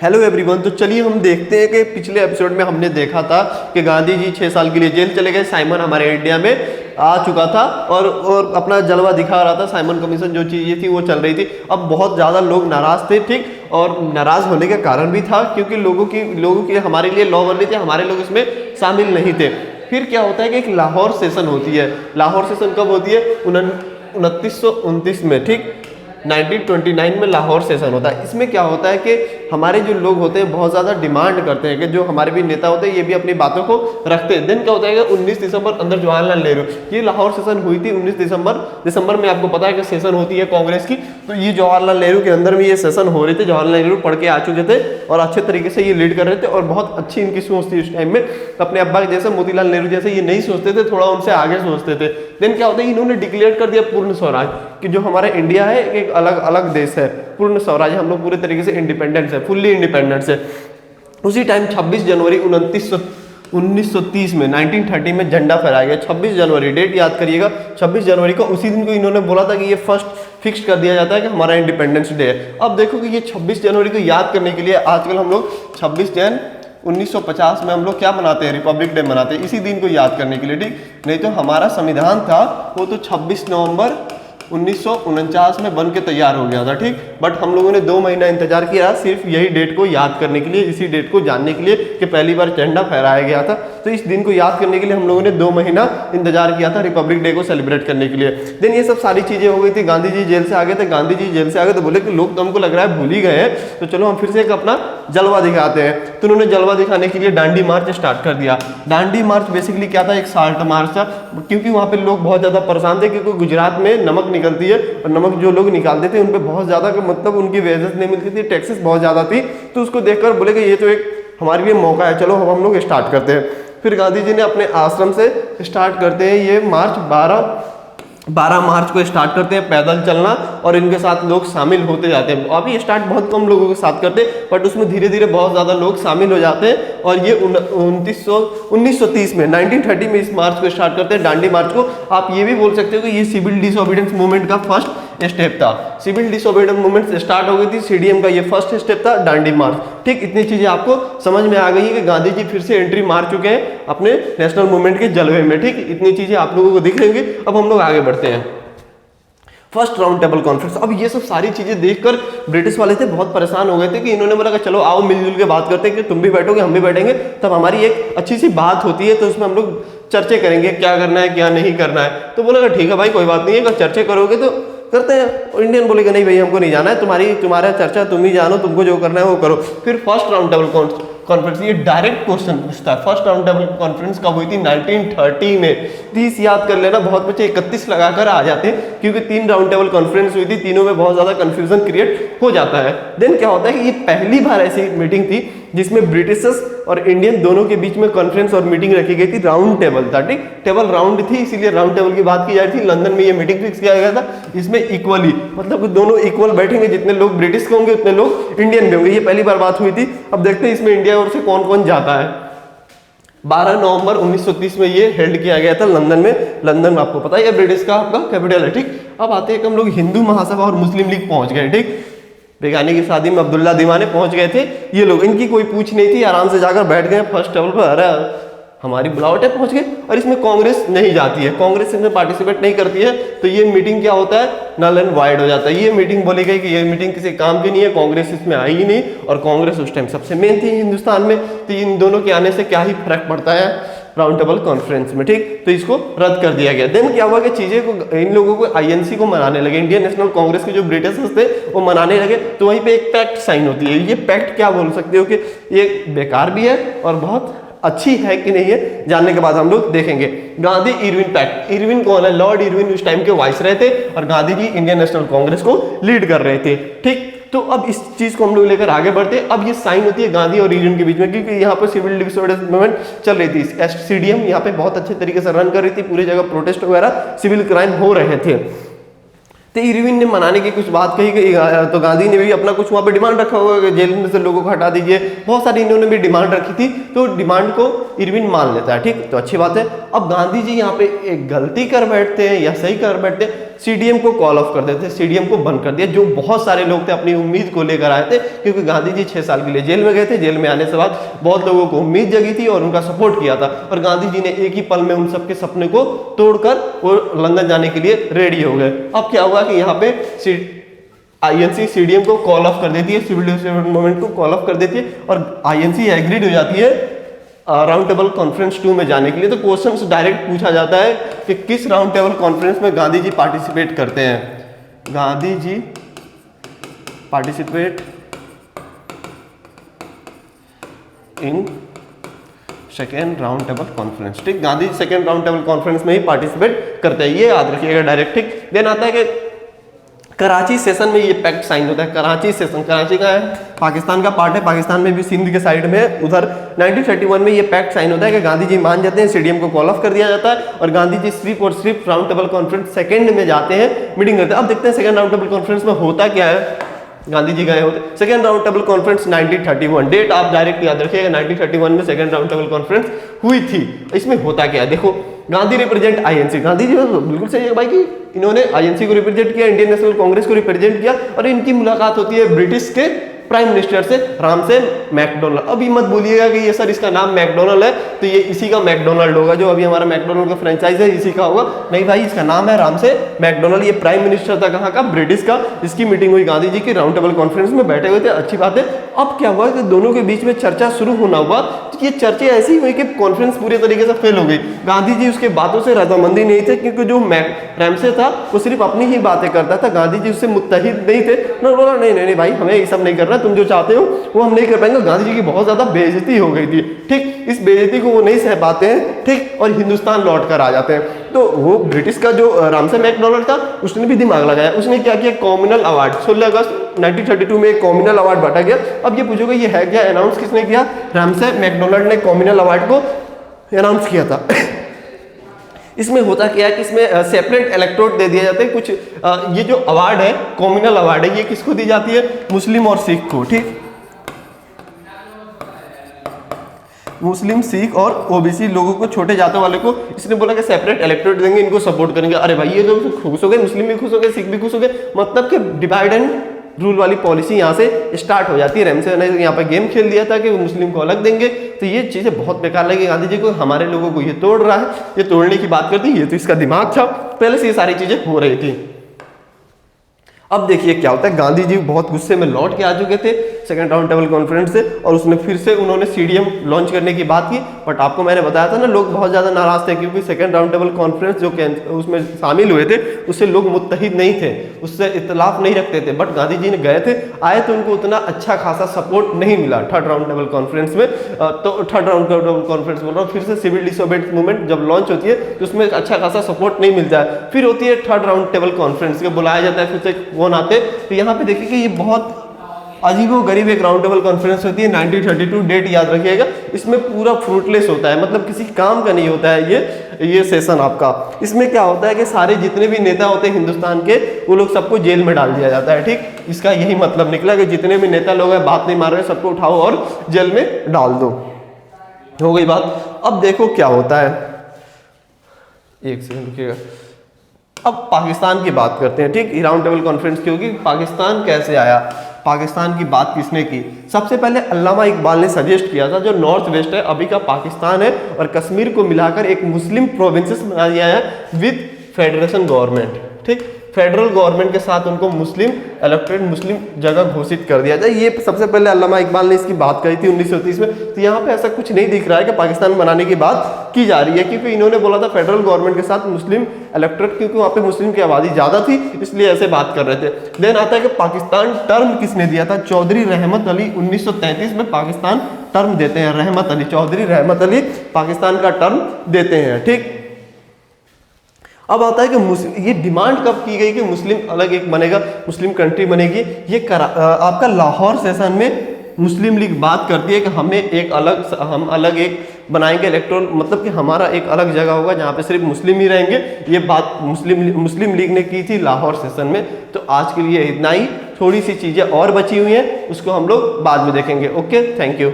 Hello everyone. तो चलिए हम देखते हैं कि पिछले एपिसोड में हमने देखा था कि गांधी जी 6 साल के लिए जेल चले गए। साइमन हमारे इंडिया में आ चुका था और अपना जलवा दिखा रहा था। साइमन कमीशन जो चीज़ें थी वो चल रही थी। अब बहुत ज़्यादा लोग नाराज़ थे, ठीक, और नाराज़ होने का कारण भी था क्योंकि लोगों की हमारे लिए लॉ बन रही थी, हमारे लोग इसमें शामिल नहीं थे। फिर क्या होता है कि एक लाहौर सेशन होती है। लाहौर सेशन कब होती है? 2929 में, ठीक, 1929 में लाहौर सेशन होता है। इसमें क्या होता है कि हमारे जो लोग होते हैं बहुत ज़्यादा डिमांड करते हैं कि जो हमारे भी नेता होते हैं ये भी अपनी बातों को रखते हैं। दिन क्या होता है कि 19 दिसंबर अंदर जवाहरलाल नेहरू, ये लाहौर सेशन हुई थी 19 दिसंबर में। आपको पता है कि सेशन होती है कांग्रेस की, तो ये जवाहरलाल नेहरू के अंदर में ये सेशन हो रहे थे। जवाहरलाल नेहरू पढ़ के आ चुके थे और अच्छे तरीके से ये लीड कर रहे थे और बहुत अच्छी इनकी सोच थी उस टाइम में। अपने अब्बा जैसे मोतीलाल नेहरू जैसे ये नहीं सोचते थे, थोड़ा उनसे आगे सोचते थे। देन क्या होता है, इन्होंने डिक्लेयर कर दिया पूर्ण स्वराज कि जो हमारा इंडिया है एक अलग अलग देश है, पूर्ण स्वराज, हम लोग पूरे तरीके से इंडिपेंडेंस है, फुल्ली इंडिपेंडेंस है। उसी टाइम 26 जनवरी 1930 में 1930 में झंडा फहराया गया। 26 जनवरी, डेट याद करिएगा, 26 जनवरी को, उसी दिन को इन्होंने बोला था कि ये फर्स्ट फिक्स कर दिया जाता है कि हमारा इंडिपेंडेंस डे है। अब देखो कि ये 26 जनवरी को याद करने के लिए आजकल हम लोग 26 जनवरी 1950 में हम लोग क्या मनाते हैं? रिपब्लिक डे मनाते हैं, इसी दिन को याद करने के लिए, ठीक। नहीं तो हमारा संविधान था वो तो 26 नवंबर 1949 में बन के तैयार हो गया था, ठीक। बट हम लोगों ने 2 महीना इंतजार किया सिर्फ यही डेट को याद करने के लिए, इसी डेट को जानने के लिए कि पहली बार झंडा फहराया गया था। तो इस दिन को याद करने के लिए हम लोगों ने 2 महीना इंतजार किया था रिपब्लिक डे को सेलिब्रेट करने के लिए। देन ये सब सारी चीजें हो गई थी। गांधी जी जेल से आ गए थे। गांधी जी जेल से आ गए तो बोले कि लोग तो हमको लग रहा है भूल ही गए हैं, तो चलो हम फिर से एक अपना जलवा दिखाते हैं। तो उन्होंने जलवा दिखाने के लिए दांडी मार्च स्टार्ट कर दिया। दांडी मार्च बेसिकली क्या था? एक साल्ट मार्च था, क्योंकि वहाँ पे लोग बहुत ज्यादा परेशान थे क्योंकि गुजरात में नमक निकलती है और नमक जो लोग निकालते थे उन पे बहुत ज्यादा, मतलब उनकी वेजेस नहीं मिलती थी, टैक्सेस बहुत ज्यादा थी। तो उसको देखकर बोले कि ये तो एक हमारे लिए मौका है, चलो हम लोग स्टार्ट करते हैं। फिर गांधी जी ने अपने आश्रम से स्टार्ट करते हैं ये मार्च। 12 मार्च को स्टार्ट करते हैं पैदल चलना और इनके साथ लोग शामिल होते जाते हैं। अभी स्टार्ट बहुत कम लोगों के साथ करते हैं बट उसमें धीरे धीरे बहुत ज़्यादा लोग शामिल हो जाते हैं और ये 1930 में 1930 में इस मार्च को स्टार्ट करते हैं, दांडी मार्च को। आप ये भी बोल सकते हो कि ये सिविल डिसोबीडियंस मूवमेंट का फर्स्ट स्टेप था। सिविल डिसोबीडियंस मूवमेंट स्टार्ट हो गई थी, सीडीएम का ये फर्स्ट स्टेप था, दांडी मार्च, ठीक। इतनी चीजें आपको समझ में आ गई है कि गांधी जी फिर से एंट्री मार चुके हैं अपने नेशनल मूवमेंट के जलवे में, ठीक। इतनी चीजें आप लोगों को दिख रही होंगी। अब हम लोग आगे बढ़ते हैं। First round table conference. अब ये सब सारी चीजें देखकर ब्रिटिश वाले थे बहुत परेशान हो गए थे कि इन्होंने बोला कि चलो आओ मिलजुल के बात करते हैं कि तुम भी बैठोगे हम भी बैठेंगे, तब हमारी एक अच्छी सी बात होती है, तो उसमें हम लोग चर्चा करेंगे क्या करना है क्या नहीं करना है। तो बोला ठीक है भाई कोई बात नहीं है, अगर चर्चा करोगे तो करते हैं। और इंडियन बोलेगा नहीं भाई हमको नहीं जाना है, तुम्हारा चर्चा तुम ही जानो, तुमको जो करना है वो करो। फिर फर्स्ट राउंड टेबल कॉन्फ्रेंस, ये डायरेक्ट क्वेश्चन पूछता है। फर्स्ट राउंड टेबल कॉन्फ्रेंस कब हुई थी? 1930 में। 30 याद कर लेना, बहुत बच्चे 31 लगाकर आ जाते हैं क्योंकि 3 राउंड टेबल कॉन्फ्रेंस हुई थी, तीनों में बहुत ज्यादा कंफ्यूजन क्रिएट हो जाता है। देन क्या होता है कि ये पहली बार ऐसी मीटिंग थी जिसमें ब्रिटिशर्स और इंडियन दोनों के बीच में कॉन्फ्रेंस और मीटिंग रखी गई थी। राउंड टेबल था, ठीक, टेबल राउंड थी इसीलिए राउंड टेबल की बात की जा रही थी। लंदन में ये मीटिंग फिक्स किया गया था। इसमें इक्वली, मतलब दोनों इक्वल बैठेंगे, जितने लोग ब्रिटिश के होंगे उतने लोग इंडियन भी होंगे। ये पहली बार बात हुई थी। अब देखते हैं इसमें इंडिया और से कौन कौन जाता है। 12 नवंबर 1930 में ये हेल्ड किया गया था लंदन में। लंदन आपको पता है ब्रिटिश का आपका कैपिटल है, ठीक। अब आते हैं कि हम लोग हिंदू महासभा और मुस्लिम लीग पहुंच गए, ठीक। बेगानी की शादी में अब्दुल्ला दीवाने पहुंच गए थे ये लोग, इनकी कोई पूछ नहीं थी, आराम से जाकर बैठ गए फर्स्ट टेबल पर। अरे हमारी बुलावट है, पहुंच गए। और इसमें कांग्रेस नहीं जाती है, कांग्रेस इसमें पार्टिसिपेट नहीं करती है, तो ये मीटिंग क्या होता है? नल एंड वाइड हो जाता है। ये मीटिंग बोली गई कि ये मीटिंग किसी काम की नहीं है, कांग्रेस इसमें आई ही नहीं, और कांग्रेस उस टाइम सबसे मेन थी हिंदुस्तान में, तो इन दोनों के आने से क्या ही फर्क पड़ता है राउंड टेबल कॉन्फ्रेंस में, ठीक। तो इसको रद्द कर दिया गया। देन क्या हुआ कि चीजें को इन लोगों को आईएनसी को मनाने लगे, इंडियन नेशनल कांग्रेस के जो ब्रिटिशर्स थे वो मनाने लगे। तो वहीं पे एक पैक्ट साइन होती है। ये पैक्ट क्या बोल सकते हो कि ये बेकार भी है और बहुत अच्छी है कि नहीं है, जानने के बाद हम लोग देखेंगे। Gandhi Irwin pact. इरविन कौन है? लॉर्ड इरविन उस टाइम के वाइसरॉय थे और गांधी जी इंडियन नेशनल कांग्रेस को लीड कर रहे थे, ठीक। तो अब इस चीज को हम लोग लेकर आगे बढ़ते हैं। अब ये साइन होती है गांधी और इरविन के बीच में, क्योंकि यहाँ पर सिविल डिसोबीडियंस मूवमेंट चल रही थी। सीडीएम यहाँ पे बहुत अच्छे तरीके से रन कर रही थी, पूरी जगह प्रोटेस्ट वगैरह सिविल क्राइम हो रहे थे। तो इरविन ने मनाने की कुछ बात कही गई, तो गांधी ने भी अपना कुछ वहाँ पे डिमांड रखा हुआ है, जेल में से लोगों को हटा दीजिए, बहुत सारी इन्होंने भी डिमांड रखी थी। तो डिमांड को इरविन मान लेता है, ठीक, तो अच्छी बात है। अब गांधी जी यहाँ पे एक गलती कर बैठते हैं या सही कर बैठते हैं, सीडीएम को कॉल ऑफ कर देते, सीडीएम को बंद कर दिया। जो बहुत सारे लोग थे अपनी उम्मीद को लेकर आए थे, क्योंकि गांधी जी 6 साल के लिए जेल में गए थे। जेल में आने के बाद बहुत लोगों को उम्मीद जगी थी और उनका सपोर्ट किया था, और गांधी जी ने एक ही पल में उन सबके सपने को तोड़कर वो लंदन जाने के लिए रेडी हो गए। अब क्या हुआ कि यहाँ पे आईएनसी सीडीएम को कॉल ऑफ कर देती है, सिविल डिसोबीडिएंस मूवमेंट को कॉल ऑफ कर देती है, और आईएनसी एग्रीड हो जाती है राउंड टेबल कॉन्फ्रेंस 2 में जाने के लिए। तो क्वेश्चन डायरेक्ट पूछा जाता है कि किस राउंड टेबल कॉन्फ्रेंस में गांधी जी पार्टिसिपेट करते हैं। Gandhi ji participate in second round table conference. ठीक, Gandhi second round table conference में ही पार्टिसिपेट करते हैं, ये याद रखिएगा डायरेक्ट। ठीक, देन आता है कि कराची सेशन में ये पैक्ट साइन होता है। कराची सेशन, कराची का है, पाकिस्तान का पार्ट है, पाकिस्तान में भी सिंध के साइड में उधर 1931 में ये पैक्ट साइन होता है कि गांधी जी मान जाते हैं, सीडीएम को कॉल ऑफ कर दिया जाता है, और गांधी जी सिर्फ और सिर्फ राउंड टेबल कॉन्फ्रेंस सेकंड में जाते हैं, मीटिंग करते हैं। अब देखते हैं सेकंड राउंड टेबल कॉन्फ्रेंस में होता क्या है। गांधी जी गए होते second round table conference 1931, date आप डायरेक्ट याद रखिएगा, 1931 में सेकंड राउंड टेबल कॉन्फ्रेंस हुई थी। इसमें होता क्या है, देखो, गांधी रिप्रेजेंट आईएनसी। गांधी जी बिल्कुल सही है भाई कि इन्होंने आईएनसी को रिप्रेजेंट किया, इंडियन नेशनल कांग्रेस को रिप्रेजेंट किया, और इनकी मुलाकात होती है ब्रिटिश के प्राइम मिनिस्टर से, रामसे मैकडोनल्ड। अब ये मत बोलिएगा कि ये सर इसका नाम मैकडोनल्ड है तो ये इसी का मैकडोनल्ड होगा, जो अभी हमारा मैकडोनल्ड का फ्रेंचाइज है इसी का होगा। नहीं भाई, इसका नाम है रामसे मैकडोनल्ड। ये प्राइम मिनिस्टर था कहाँ का, ब्रिटिश का। इसकी मीटिंग हुई गांधी जी की राउंड टेबल कॉन्फ्रेंस में बैठे हुए थे, अच्छी बात है। अब क्या हुआ कि दोनों के बीच में चर्चा शुरू होना हुआ, तो ये चर्चा ऐसी हुई कि कॉन्फ्रेंस पूरे तरीके से फेल हो गई। गांधी जी उसके बातों से रजामंदी नहीं थे, क्योंकि जो रामसे था वो सिर्फ अपनी ही बातें करता था, गांधी जी उससे मुत्तहिद नहीं थे। ना बोला नहीं भाई, हमें ये सब नहीं करना, तुम जो चाहते हो वो हम नहीं कर पाएंगे। गांधी जी की बहुत ज्यादा बेइज्जती हो गई थी। ठीक, इस बेइज्जती को वो नहीं सह पाते हैं, ठीक, और हिंदुस्तान लौट कर आ जाते हैं। तो वो ब्रिटिश का जो रामसे मैकडोनल्ड था, उसने भी दिमाग लगाया। उसने क्या किया, कॉम्युनल अवार्ड 16 अगस्त 1932 में एक कॉम्युनल अवार्ड बांटा गया। अब ये पूछोगे ये है क्या, अनाउंस किसने किया, रामसे मैकडोनल्ड ने कॉम्युनल अवार्ड को अनाउंस किया था। इसमें होता क्या है कि इसमें सेपरेट इलेक्ट्रोड दे दिया जाता है कुछ। ये जो अवार्ड है, कॉम्युनल अवार्ड है, ये किसको दी जाती है, मुस्लिम और सिख को। ठीक, मुस्लिम, सिख और ओबीसी लोगों को, छोटे जातों वाले को इसने बोला कि सेपरेट इलेक्ट्रोड देंगे, इनको सपोर्ट करेंगे। अरे भाई, ये लोग खुश हो गए, मुस्लिम भी खुश हो गए, सिख भी खुश हो गए। मतलब कि डिवाइड एंड रूल वाली पॉलिसी यहाँ से स्टार्ट हो जाती है। रेमसे ने यहाँ पे गेम खेल दिया था कि वो मुस्लिम को अलग देंगे, तो ये चीज़ें बहुत बेकार लगी गांधी जी को। हमारे लोगों को ये तोड़ रहा है, ये तोड़ने की बात करती है, ये तो इसका दिमाग था, पहले से ये सारी चीज़ें हो रही थी। अब देखिए क्या होता है, गांधी जी बहुत गुस्से में लौट के आ चुके थे सेकंड राउंड टेबल कॉन्फ्रेंस से, और उसने फिर से उन्होंने सीडीएम लॉन्च करने की बात की। बट आपको मैंने बताया था ना, लोग बहुत ज़्यादा नाराज थे, क्योंकि सेकंड राउंड टेबल कॉन्फ्रेंस जो उसमें शामिल हुए थे उससे लोग मुत्तहिद नहीं थे, उससे इख्तिलाफ नहीं रखते थे। बट गांधी जी ने गए थे, आए तो उनको उतना अच्छा खासा सपोर्ट नहीं मिला थर्ड राउंड टेबल कॉन्फ्रेंस में। तो थर्ड राउंड टेबल कॉन्फ्रेंस बोल रहा हूँ, फिर से सिविल डिसोबीडिएंस मूवमेंट जब लॉन्च होती है तो उसमें अच्छा खासा सपोर्ट नहीं मिलता है। फिर होती है थर्ड राउंड टेबल कॉन्फ्रेंस के, बुलाया जाता है, फिर से कौन आते। तो यहाँ पे देखिए कि ये बहुत अजीबो गरीब एक राउंड टेबल कॉन्फ्रेंस होती है 1932, डेट याद रखिएगा। इसमें पूरा फ्रूटलेस होता है, मतलब किसी काम का नहीं होता है ये सेशन आपका। इसमें क्या होता है कि सारे जितने भी नेता होते हैं हिंदुस्तान के, वो लोग सबको जेल में डाल दिया जाता है। ठीक, इसका यही मतलब निकला कि जितने भी नेता लोग हैं, बात नहीं मार रहे, सबको उठाओ और जेल में डाल दो। हो गई बात। अब देखो क्या होता है, एक सेकंड रुकिएगा। अब पाकिस्तान की बात करते हैं। ठीक, राउंड टेबल कॉन्फ्रेंस की होगी। पाकिस्तान कैसे आया, पाकिस्तान की बात किसने की? सबसे पहले अल्लामा इकबाल ने सजेस्ट किया था, जो नॉर्थ वेस्ट है अभी का पाकिस्तान है और कश्मीर को मिलाकर एक मुस्लिम प्रोविंसेस बना दिया है विद फेडरेशन गवर्नमेंट। ठीक, फेडरल गवर्नमेंट के साथ उनको मुस्लिम इलेक्टेड मुस्लिम जगह घोषित कर दिया जाए। ये सबसे पहले अल्लामा इकबाल ने इसकी बात कही थी 1930 में। तो यहाँ पे ऐसा कुछ नहीं दिख रहा है कि पाकिस्तान बनाने की बात की जा रही है, क्योंकि इन्होंने बोला था फेडरल गवर्नमेंट के साथ मुस्लिम इलेक्टोरेट, क्योंकि वहाँ पे मुस्लिम की आबादी ज़्यादा थी, इसलिए ऐसे बात कर रहे थे। देन आता है कि पाकिस्तान टर्म किसने दिया था? चौधरी रहमत अली 1933 में पाकिस्तान टर्म देते हैं। रहमत अली, चौधरी रहमत अली पाकिस्तान का टर्म देते हैं। ठीक, अब आता है कि ये डिमांड कब की गई कि मुस्लिम अलग एक बनेगा, मुस्लिम कंट्री बनेगी? ये आपका लाहौर सेशन में मुस्लिम लीग बात करती है कि हम अलग एक बनाएंगे इलेक्ट्रोल, मतलब कि हमारा एक अलग जगह होगा जहाँ पे सिर्फ मुस्लिम ही रहेंगे। ये बात मुस्लिम लीग ने की थी लाहौर सेशन में। तो आज के लिए इतना ही, थोड़ी सी चीज़ें और बची हुई हैं, उसको हम लोग बाद में देखेंगे। Okay, thank you.